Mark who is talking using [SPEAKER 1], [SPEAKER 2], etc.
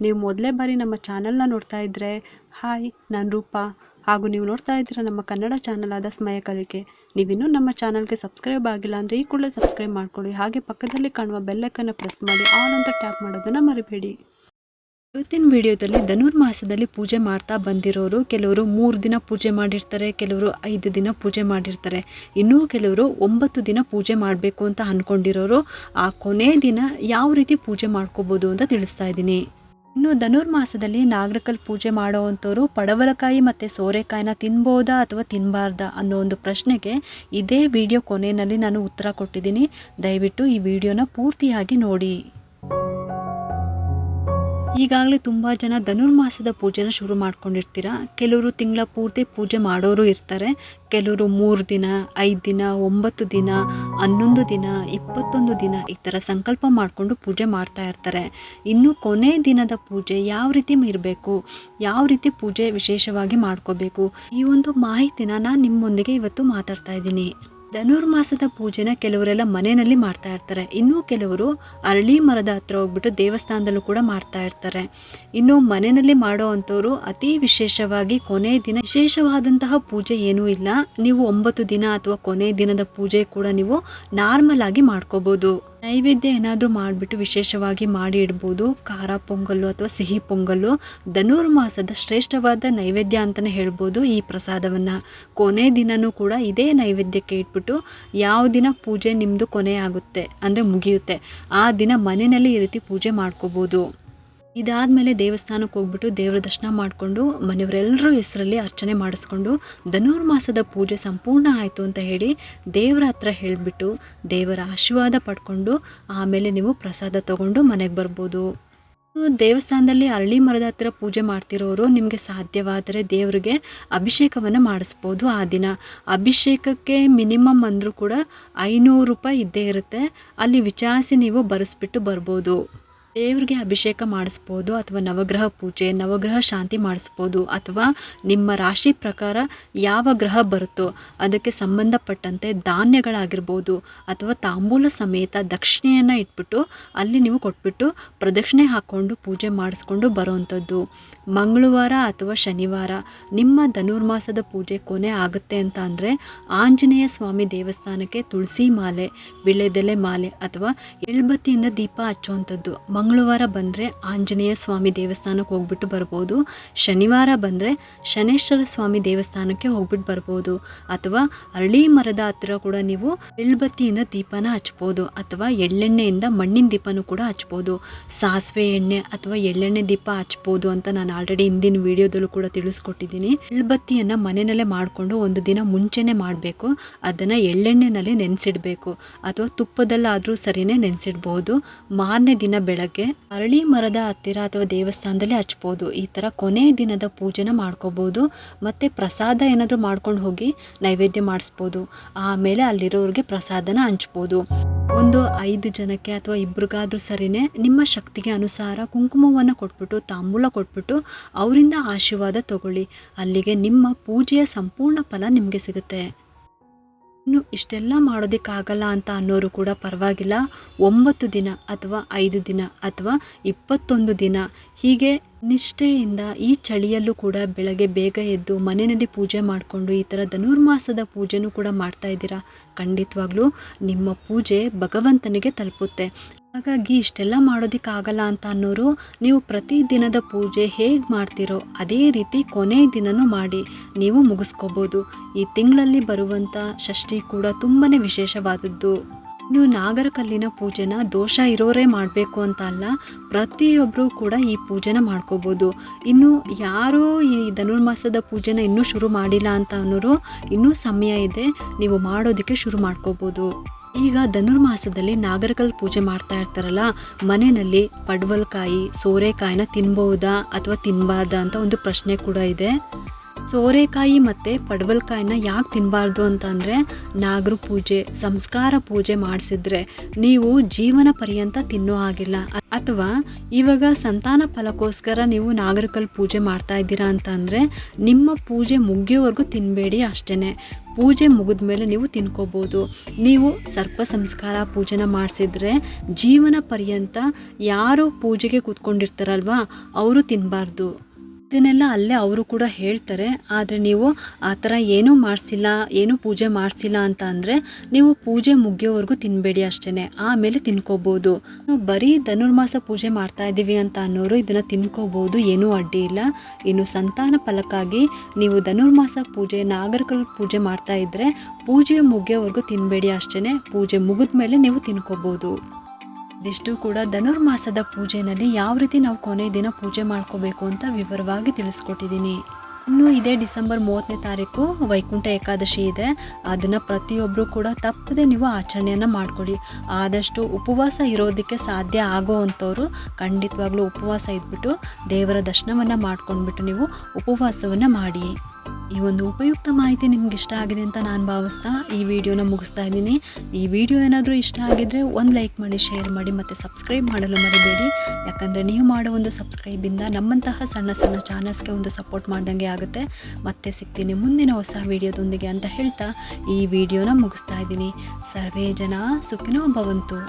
[SPEAKER 1] ನೀವು ಮೊದಲೇ ಬಾರಿ ನಮ್ಮ ಚಾನಲ್ನ ನೋಡ್ತಾ ಇದ್ದರೆ ಹಾಯ್, ನಾನು ರೂಪಾ. ಹಾಗೂ ನೀವು ನೋಡ್ತಾ ಇದ್ದೀರ ನಮ್ಮ ಕನ್ನಡ ಚಾನಲ್ ಆದ ಸ್ಮಯ ಕಲಿಕೆ. ನೀವಿನ್ನೂ ನಮ್ಮ ಚಾನಲ್ಗೆ ಸಬ್ಸ್ಕ್ರೈಬ್ ಆಗಿಲ್ಲ ಅಂದರೆ ಈ ಕೂಡಲೇ ಸಬ್ಸ್ಕ್ರೈಬ್ ಮಾಡ್ಕೊಳ್ಳಿ. ಹಾಗೆ ಪಕ್ಕದಲ್ಲಿ ಕಾಣುವ ಬೆಲ್ಲೈಕನ್ನು ಪ್ರೆಸ್ ಮಾಡಿ ಆಲ್ ಅಂತ ಟ್ಯಾಪ್ ಮಾಡೋದನ್ನು ಮರಿಬೇಡಿ. ಇವತ್ತಿನ ವಿಡಿಯೋದಲ್ಲಿ ಧನುರ್ಮಾಸದಲ್ಲಿ ಪೂಜೆ ಮಾಡ್ತಾ ಬಂದಿರೋರು ಕೆಲವರು 3 ದಿನ ಪೂಜೆ ಮಾಡಿರ್ತಾರೆ, ಕೆಲವರು 5 ದಿನ ಪೂಜೆ ಮಾಡಿರ್ತಾರೆ, ಇನ್ನೂ ಕೆಲವರು 9 ದಿನ ಪೂಜೆ ಮಾಡಬೇಕು ಅಂತ ಅಂದ್ಕೊಂಡಿರೋರು ಆ ಕೊನೆ ದಿನ ಯಾವ ರೀತಿ ಪೂಜೆ ಮಾಡ್ಕೋಬೋದು ಅಂತ ತಿಳಿಸ್ತಾ ಇದ್ದೀನಿ. ಇನ್ನು ಧನುರ್ಮಾಸದಲ್ಲಿ ನಾಗರಕಲ್ ಪೂಜೆ ಮಾಡೋವಂಥವ್ರು ಪಡವಲಕಾಯಿ ಮತ್ತು ಸೋರೆಕಾಯಿನ ತಿನ್ಬೋದಾ ಅಥವಾ ತಿನ್ನಬಾರ್ದಾ ಅನ್ನೋ ಒಂದು ಪ್ರಶ್ನೆಗೆ ಇದೇ ವಿಡಿಯೋ ಕೊನೆಯಲ್ಲಿ ನಾನು ಉತ್ತರ ಕೊಟ್ಟಿದ್ದೀನಿ. ದಯವಿಟ್ಟು ಈ ವಿಡಿಯೋನ ಪೂರ್ತಿಯಾಗಿ ನೋಡಿ. ಈಗಾಗಲೇ ತುಂಬ ಜನ ಧನುರ್ಮಾಸದ ಪೂಜೆನ ಶುರು ಮಾಡ್ಕೊಂಡಿರ್ತೀರ. ಕೆಲವರು ತಿಂಗಳ ಪೂರ್ತಿ ಪೂಜೆ ಮಾಡೋರು ಇರ್ತಾರೆ, ಕೆಲವರು 3 ದಿನ, 5 ದಿನ, 9 ದಿನ, 11 ದಿನ, 21 ದಿನ ಈ ಥರ ಸಂಕಲ್ಪ ಮಾಡಿಕೊಂಡು ಪೂಜೆ ಮಾಡ್ತಾ ಇರ್ತಾರೆ. ಇನ್ನು ಕೊನೆ ದಿನದ ಪೂಜೆ ಯಾವ ರೀತಿ ಇರಬೇಕು, ಯಾವ ರೀತಿ ಪೂಜೆ ವಿಶೇಷವಾಗಿ ಮಾಡ್ಕೋಬೇಕು, ಈ ಒಂದು ಮಾಹಿತಿನ ನಾನು ನಿಮ್ಮೊಂದಿಗೆ ಇವತ್ತು ಮಾತಾಡ್ತಾ ಇದ್ದೀನಿ. ಧನುರ್ಮಾಸದ ಪೂಜೆನ ಕೆಲವರೆಲ್ಲ ಮನೆಯಲ್ಲಿ ಮಾಡ್ತಾ ಇರ್ತಾರೆ, ಇನ್ನೂ ಕೆಲವರು ಅರಳಿ ಮರದ ಹತ್ರ ಹೋಗ್ಬಿಟ್ಟು ದೇವಸ್ಥಾನದಲ್ಲೂ ಕೂಡ ಮಾಡ್ತಾ ಇರ್ತಾರೆ. ಇನ್ನು ಮನೆಯಲ್ಲಿ ಮಾಡೋ ಅಂಥವ್ರು ಅತಿ ವಿಶೇಷವಾಗಿ ಕೊನೆ ದಿನ ವಿಶೇಷವಾದಂತಹ ಪೂಜೆ ಏನೂ ಇಲ್ಲ. ನೀವು 9 ದಿನ ಅಥವಾ ಕೊನೆ ದಿನದ ಪೂಜೆ ಕೂಡ ನೀವು ನಾರ್ಮಲ್ ಆಗಿ ಮಾಡ್ಕೋಬೋದು. ನೈವೇದ್ಯ ಏನಾದರೂ ಮಾಡಿಬಿಟ್ಟು ವಿಶೇಷವಾಗಿ ಮಾಡಿ ಇಡ್ಬೋದು. ಖಾರ ಪೊಂಗಲ್ಲು ಅಥವಾ ಸಿಹಿ ಪೊಂಗಲ್ಲು ಧನುರ್ಮಾಸದ ಶ್ರೇಷ್ಠವಾದ ನೈವೇದ್ಯ ಅಂತಲೇ ಹೇಳ್ಬೋದು. ಈ ಪ್ರಸಾದವನ್ನು ಕೊನೆ ದಿನವೂ ಕೂಡ ಇದೇ ನೈವೇದ್ಯಕ್ಕೆ ಇಟ್ಬಿಟ್ಟು ಯಾವ ದಿನ ಪೂಜೆ ನಿಮ್ಮದು ಕೊನೆ ಆಗುತ್ತೆ ಅಂದರೆ ಮುಗಿಯುತ್ತೆ ಆ ದಿನ ಮನೆಯಲ್ಲಿ ಈ ರೀತಿ ಪೂಜೆ ಮಾಡ್ಕೋಬೋದು. ಇದಾದಮೇಲೆ ದೇವಸ್ಥಾನಕ್ಕೆ ಹೋಗ್ಬಿಟ್ಟು ದೇವರ ದರ್ಶನ ಮಾಡಿಕೊಂಡು ಮನೆಯವರೆಲ್ಲರೂ ಹೆಸರಲ್ಲಿ ಅರ್ಚನೆ ಮಾಡಿಸ್ಕೊಂಡು ಧನುರ್ಮಾಸದ ಪೂಜೆ ಸಂಪೂರ್ಣ ಆಯಿತು ಅಂತ ಹೇಳಿ ದೇವರ ಹತ್ರ ಹೇಳಿಬಿಟ್ಟು ದೇವರ ಆಶೀರ್ವಾದ ಪಡ್ಕೊಂಡು ಆಮೇಲೆ ನೀವು ಪ್ರಸಾದ ತಗೊಂಡು ಮನೆಗೆ ಬರ್ಬೋದು. ದೇವಸ್ಥಾನದಲ್ಲಿ ಅರಳಿ ಮರದ ಹತ್ರ ಪೂಜೆ ಮಾಡ್ತಿರೋರು ನಿಮಗೆ ಸಾಧ್ಯವಾದರೆ ದೇವರಿಗೆ ಅಭಿಷೇಕವನ್ನು ಮಾಡಿಸ್ಬೋದು. ಆ ದಿನ ಅಭಿಷೇಕಕ್ಕೆ ಮಿನಿಮಮ್ ಅಂದರೂ ಕೂಡ 500 ರೂಪಾಯಿ ಇದ್ದೇ ಇರುತ್ತೆ. ಅಲ್ಲಿ ವಿಚಾರಿಸಿ ನೀವು ಬರೆಸ್ಬಿಟ್ಟು ಬರ್ಬೋದು. ದೇವ್ರಿಗೆ ಅಭಿಷೇಕ ಮಾಡಿಸ್ಬೋದು ಅಥವಾ ನವಗ್ರಹ ಪೂಜೆ, ನವಗ್ರಹ ಶಾಂತಿ ಮಾಡಿಸ್ಬೋದು, ಅಥವಾ ನಿಮ್ಮ ರಾಶಿ ಪ್ರಕಾರ ಯಾವ ಗ್ರಹ ಬರುತ್ತೋ ಅದಕ್ಕೆ ಸಂಬಂಧಪಟ್ಟಂತೆ ಧಾನ್ಯಗಳಾಗಿರ್ಬೋದು ಅಥವಾ ತಾಂಬೂಲ ಸಮೇತ ದಕ್ಷಿಣೆಯನ್ನು ಇಟ್ಬಿಟ್ಟು ಅಲ್ಲಿ ನೀವು ಕೊಟ್ಬಿಟ್ಟು ಪ್ರದಕ್ಷಿಣೆ ಹಾಕ್ಕೊಂಡು ಪೂಜೆ ಮಾಡಿಸ್ಕೊಂಡು ಬರೋವಂಥದ್ದು. ಮಂಗಳವಾರ ಅಥವಾ ಶನಿವಾರ ನಿಮ್ಮ ಧನುರ್ಮಾಸದ ಪೂಜೆ ಕೊನೆ ಆಗುತ್ತೆ ಅಂತ ಅಂದರೆ ಆಂಜನೇಯ ಸ್ವಾಮಿ ದೇವಸ್ಥಾನಕ್ಕೆ ತುಳಸಿ ಮಾಲೆ, ವಿಳ್ಯದೆಲೆ ಮಾಲೆ ಅಥವಾ ಎಳ್ಬತ್ತಿಯಿಂದ ದೀಪ ಹಚ್ಚುವಂಥದ್ದು. ಮಂಗಳವಾರ ಬಂದರೆ ಆಂಜನೇಯ ಸ್ವಾಮಿ ದೇವಸ್ಥಾನಕ್ಕೆ ಹೋಗ್ಬಿಟ್ಟು ಬರ್ಬೋದು. ಶನಿವಾರ ಬಂದರೆ ಶನೇಶ್ವರ ಸ್ವಾಮಿ ದೇವಸ್ಥಾನಕ್ಕೆ ಹೋಗ್ಬಿಟ್ಟು ಬರ್ಬೋದು. ಅಥವಾ ಅರಳಿ ಮರದ ಹತ್ತಿರ ಕೂಡ ನೀವು ಎಳ್ಬತ್ತಿಯಿಂದ ದೀಪನ ಹಚ್ಬೋದು ಅಥವಾ ಎಳ್ಳೆಣ್ಣೆಯಿಂದ ಮಣ್ಣಿನ ದೀಪನೂ ಕೂಡ ಹಚ್ಬೋದು. ಸಾಸಿವೆ ಎಣ್ಣೆ ಅಥವಾ ಎಳ್ಳೆಣ್ಣೆ ದೀಪ ಹಚ್ಬೋದು ಅಂತ ನಾನು ಆಲ್ರೆಡಿ ಹಿಂದಿನ ವಿಡಿಯೋದಲ್ಲೂ ಕೂಡ ತಿಳಿಸ್ಕೊಟ್ಟಿದ್ದೀನಿ. ಎಳ್ಬತ್ತಿಯನ್ನು ಮನೆಯಲ್ಲೇ ಮಾಡಿಕೊಂಡು ಒಂದು ದಿನ ಮುಂಚೆನೇ ಮಾಡಬೇಕು. ಅದನ್ನು ಎಳ್ಳೆಣ್ಣೆನಲ್ಲಿ ನೆನೆಸಿಡಬೇಕು ಅಥವಾ ತುಪ್ಪದಲ್ಲಾದರೂ ಸರಿನೇ ನೆನೆಸಿಡ್ಬೋದು. ಮಾರನೇ ದಿನ ಬೆಳಗ್ಗೆ ಅರಳಿ ಮರದ ಹತ್ತಿರ ಅಥವಾ ದೇವಸ್ಥಾನದಲ್ಲಿ ಹಚ್ಬೋದು. ಈ ಥರ ಕೊನೆ ದಿನದ ಪೂಜೆನ ಮಾಡ್ಕೋಬೋದು. ಮತ್ತು ಪ್ರಸಾದ ಏನಾದರೂ ಮಾಡ್ಕೊಂಡು ಹೋಗಿ ನೈವೇದ್ಯ ಮಾಡಿಸ್ಬೋದು. ಆಮೇಲೆ ಅಲ್ಲಿರೋರಿಗೆ ಪ್ರಸಾದನ ಹಂಚ್ಬೋದು. ಒಂದು 5 ಜನಕ್ಕೆ ಅಥವಾ ಇಬ್ರಿಗಾದ್ರೂ ಸರಿನೇ ನಿಮ್ಮ ಶಕ್ತಿಗೆ ಅನುಸಾರ ಕುಂಕುಮವನ್ನು ಕೊಟ್ಬಿಟ್ಟು ತಾಂಬೂಲ ಕೊಟ್ಬಿಟ್ಟು ಅವರಿಂದ ಆಶೀರ್ವಾದ ತಗೊಳ್ಳಿ. ಅಲ್ಲಿಗೆ ನಿಮ್ಮ ಪೂಜೆಯ ಸಂಪೂರ್ಣ ಫಲ ನಿಮಗೆ ಸಿಗುತ್ತೆ. ಇನ್ನು ಇಷ್ಟೆಲ್ಲ ಮಾಡೋದಕ್ಕಾಗಲ್ಲ ಅಂತ ಅನ್ನೋರು ಕೂಡ ಪರವಾಗಿಲ್ಲ. 9 ದಿನ ಅಥವಾ 5 ದಿನ ಅಥವಾ 21 ದಿನ ಹೀಗೆ ನಿಷ್ಠೆಯಿಂದ ಈ ಚಳಿಯಲ್ಲೂ ಕೂಡ ಬೆಳಗ್ಗೆ ಬೇಗ ಎದ್ದು ಮನೆಯಲ್ಲಿ ಪೂಜೆ ಮಾಡಿಕೊಂಡು ಈ ಥರ ಧನುರ್ಮಾಸದ ಪೂಜೆನೂ ಕೂಡ ಮಾಡ್ತಾ ಇದ್ದೀರಾ. ಖಂಡಿತವಾಗ್ಲೂ ನಿಮ್ಮ ಪೂಜೆ ಭಗವಂತನಿಗೆ ತಲುಪುತ್ತೆ. ಹಾಗಾಗಿ ಇಷ್ಟೆಲ್ಲ ಮಾಡೋದಕ್ಕಾಗಲ್ಲ ಅಂತ ಅನ್ನೋರು ನೀವು ಪ್ರತಿ ದಿನದ ಪೂಜೆ ಹೇಗೆ ಮಾಡ್ತೀರೋ ಅದೇ ರೀತಿ ಕೊನೆ ದಿನನೂ ಮಾಡಿ ನೀವು ಮುಗಿಸ್ಕೋಬೋದು. ಈ ತಿಂಗಳಲ್ಲಿ ಬರುವಂಥ ಷಷ್ಠಿ ಕೂಡ ತುಂಬಾ ವಿಶೇಷವಾದದ್ದು. ಇನ್ನು ನಾಗರಕಲ್ಲಿನ ಪೂಜೆನ ದೋಷ ಇರೋರೇ ಮಾಡಬೇಕು ಅಂತ ಅಲ್ಲ, ಪ್ರತಿಯೊಬ್ಬರೂ ಕೂಡ ಈ ಪೂಜೆನ ಮಾಡ್ಕೋಬೋದು. ಇನ್ನು ಯಾರೂ ಈ ಧನುರ್ಮಾಸದ ಪೂಜೆನ ಇನ್ನೂ ಶುರು ಮಾಡಿಲ್ಲ ಅಂತ ಅನ್ನೋರು ಇನ್ನೂ ಸಮಯ ಇದೆ, ನೀವು ಮಾಡೋದಕ್ಕೆ ಶುರು ಮಾಡ್ಕೋಬೋದು. ಈಗ ಧನುರ್ಮಾಸದಲ್ಲಿ ನಾಗರಕಲ್ ಪೂಜೆ ಮಾಡ್ತಾ ಇರ್ತಾರಲ್ಲ, ಮನೆಯಲ್ಲಿ ಪಡವಲಕಾಯಿ ಸೋರೆಕಾಯಿನ ತಿನ್ಬೋದಾ ಅಥವಾ ತಿನ್ನಬಾರ್ದಾ ಅಂತ ಒಂದು ಪ್ರಶ್ನೆ ಕೂಡ ಇದೆ. ಸೋರೆಕಾಯಿ ಮತ್ತು ಪಡವಲಕಾಯಿನ ಯಾಕೆ ತಿನ್ನಬಾರ್ದು ಅಂತಂದರೆ ನಾಗರ ಪೂಜೆ ಸಂಸ್ಕಾರ ಪೂಜೆ ಮಾಡಿಸಿದ್ರೆ ನೀವು ಜೀವನ ಪರ್ಯಂತ ತಿನ್ನೋ ಹಾಗಿಲ್ಲ. ಅಥವಾ ಇವಾಗ ಸಂತಾನ ಫಲಕ್ಕೋಸ್ಕರ ನೀವು ನಾಗರಕಲ್ಲು ಪೂಜೆ ಮಾಡ್ತಾ ಇದ್ದೀರಾ ಅಂತಂದರೆ ನಿಮ್ಮ ಪೂಜೆ ಮುಗಿಯೋವರೆಗೂ ತಿನ್ನಬೇಡಿ ಅಷ್ಟೇ. ಪೂಜೆ ಮುಗಿದ ಮೇಲೆ ನೀವು ತಿನ್ಕೋಬೋದು. ನೀವು ಸರ್ಪ ಸಂಸ್ಕಾರ ಪೂಜೆನ ಮಾಡಿಸಿದ್ರೆ ಜೀವನ ಪರ್ಯಂತ ಯಾರು ಪೂಜೆಗೆ ಕೂತ್ಕೊಂಡಿರ್ತಾರಲ್ವ ಅವರು ತಿನ್ನಬಾರ್ದು. ಇದನ್ನೆಲ್ಲ ಅಲ್ಲೇ ಅವರು ಕೂಡ ಹೇಳ್ತಾರೆ. ಆದರೆ ನೀವು ಆ ಥರ ಏನೂ ಮಾಡಿಸಿಲ್ಲ, ಏನೂ ಪೂಜೆ ಮಾಡಿಸಿಲ್ಲ ಅಂತ ಅಂದರೆ ನೀವು ಪೂಜೆ ಮುಗಿಯೋವರೆಗೂ ತಿನ್ನಬೇಡಿ ಅಷ್ಟೇ, ಆಮೇಲೆ ತಿನ್ಕೋಬೋದು. ಬರೀ ಧನುರ್ಮಾಸ ಪೂಜೆ ಮಾಡ್ತಾ ಇದ್ದೀವಿ ಅಂತ ಅನ್ನೋರು ಇದನ್ನು ತಿನ್ಕೋಬೋದು, ಏನೂ ಅಡ್ಡಿ ಇಲ್ಲ. ಇನ್ನು ಸಂತಾನ ಫಲಕ್ಕಾಗಿ ನೀವು ಧನುರ್ಮಾಸ ಪೂಜೆ ನಾಗರಕಲ್ಲು ಪೂಜೆ ಮಾಡ್ತಾ ಇದ್ದರೆ ಪೂಜೆ ಮುಗಿಯೋವರೆಗೂ ತಿನ್ನಬೇಡಿ ಅಷ್ಟೇ, ಪೂಜೆ ಮುಗಿದ ಮೇಲೆ ನೀವು ತಿನ್ಕೋಬೋದು. ಇದಿಷ್ಟು ಕೂಡ ಧನುರ್ಮಾಸದ ಪೂಜೆಯಲ್ಲಿ ಯಾವ ರೀತಿ ನಾವು ಕೊನೆ ದಿನ ಪೂಜೆ ಮಾಡ್ಕೋಬೇಕು ಅಂತ ವಿವರವಾಗಿ ತಿಳಿಸ್ಕೊಟ್ಟಿದ್ದೀನಿ. ಇನ್ನು ಇದೇ ಡಿಸೆಂಬರ್ 30ನೇ ತಾರೀಕು ವೈಕುಂಠ ಏಕಾದಶಿ ಇದೆ. ಅದನ್ನು ಪ್ರತಿಯೊಬ್ಬರು ಕೂಡ ತಪ್ಪದೆ ನೀವು ಆಚರಣೆಯನ್ನು ಮಾಡಿಕೊಡಿ. ಆದಷ್ಟು ಉಪವಾಸ ಇರೋದಕ್ಕೆ ಸಾಧ್ಯ ಆಗೋ ಅಂಥವ್ರು ಖಂಡಿತವಾಗ್ಲೂ ಉಪವಾಸ ಇದ್ಬಿಟ್ಟು ದೇವರ ದರ್ಶನವನ್ನು ಮಾಡ್ಕೊಂಡ್ಬಿಟ್ಟು ನೀವು ಉಪವಾಸವನ್ನು ಮಾಡಿ. ಈ ಒಂದು ಉಪಯುಕ್ತ ಮಾಹಿತಿ ನಿಮ್ಗೆ ಇಷ್ಟ ಆಗಿದೆ ಅಂತ ನಾನು ಭಾವಿಸ್ತಾ ಈ ವಿಡಿಯೋನ ಮುಗಿಸ್ತಾ ಇದ್ದೀನಿ. ಈ ವಿಡಿಯೋ ಏನಾದರೂ ಇಷ್ಟ ಆಗಿದ್ರೆ ಒಂದು ಲೈಕ್ ಮಾಡಿ, ಶೇರ್ ಮಾಡಿ ಮತ್ತು ಸಬ್ಸ್ಕ್ರೈಬ್ ಮಾಡಲು ಮರಿಬೇಡಿ. ಯಾಕಂದರೆ ನೀವು ಮಾಡೋ ಒಂದು ಸಬ್ಸ್ಕ್ರೈಬಿಂದ ನಮ್ಮಂತಹ ಸಣ್ಣ ಸಣ್ಣ ಚಾನಲ್ಸ್ಗೆ ಒಂದು ಸಪೋರ್ಟ್ ಮಾಡ್ದಂಗೆ ಆಗುತ್ತೆ. ಮತ್ತೆ ಸಿಗ್ತೀನಿ ಮುಂದಿನ ಹೊಸ ವಿಡಿಯೋದೊಂದಿಗೆ ಅಂತ ಹೇಳ್ತಾ ಈ ವಿಡಿಯೋನ ಮುಗಿಸ್ತಾ ಇದ್ದೀನಿ. ಸರ್ವೇ ಜನ ಸುಖಿನೋ ಭವಂತು.